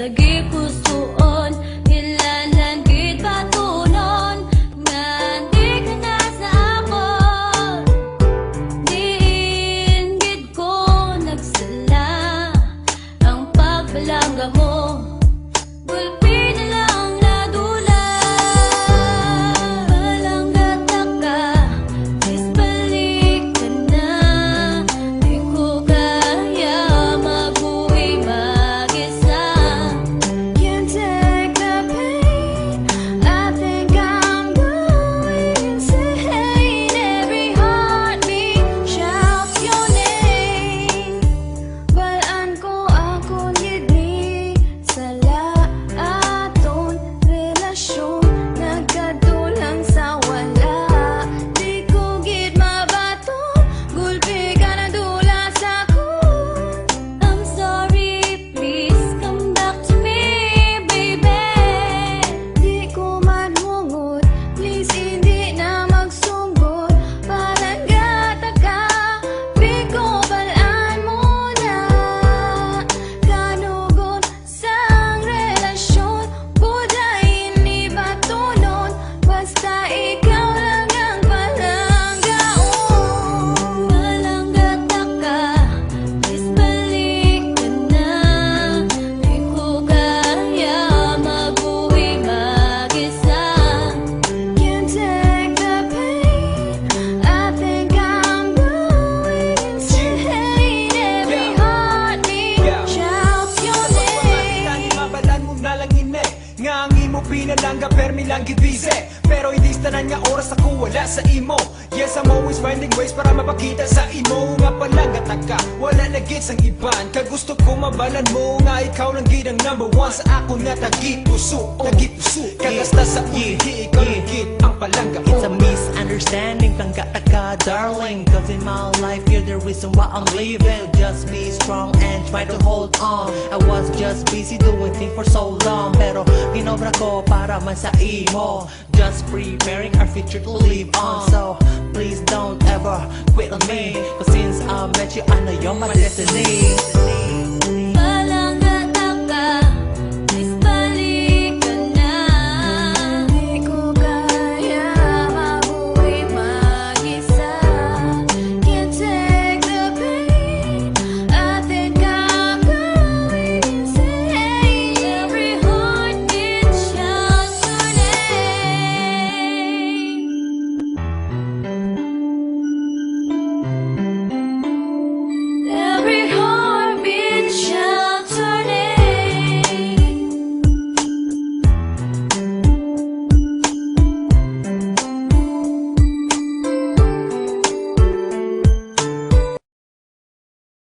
Dagi pusoon, hilalan gid batunon. Nga di ka na sa akon, diin gid ko nagsala. Ang pagbalangga mo, gulpi na lang nadula. Balangga taka, please balik ka na. Di ko kaya mabuhay mag-isa. Can't take the pain, I think I'm going insane. Every heartbeat shouts your name. Balaan ko ako gidni sa laaton relasyon, nagkadulang sa wala. Di ko gid mabato, gulpi ka na dula sa kun. I'm sorry, please come back to me, baby. Di ko manhungot, please hindi na magsunggot. Parang gata ka, di ko balaan mo na. Kanugon sang relasyon, buday ni batunon. Basta ikaw lang ang palanggaon. Balangga taka, please balik ka na. Di ko kaya mabuhay mag-isa. Can't take the pain, I think I'm going insane. Every heartbeat shouts your name. Mabalan mo na lang ime, nga ang imo pinalangga permi lang gibise. Pero hindi tanan nga oras ako wala sa imo. Yes, I'm always finding ways para mapakita sa imo. Nga palangga taka, wala na gid sang iban. Kagusto ko mabalan mo nga ikaw lang gid ang number one sa ako nga tagipuso. Kagasta sa ulihi, ikaw lang gid ang palangga. It's a misunderstanding, tangga-taga, darling. Cause in my life, you're the reason why I'm leaving. Just be strong and try to hold on. I was just busy doing things for so long, pero ginobra ko para man sa imo. Just preparing our future to live on. So please don't ever quit on me, cause since I met you, I know you're my destiny.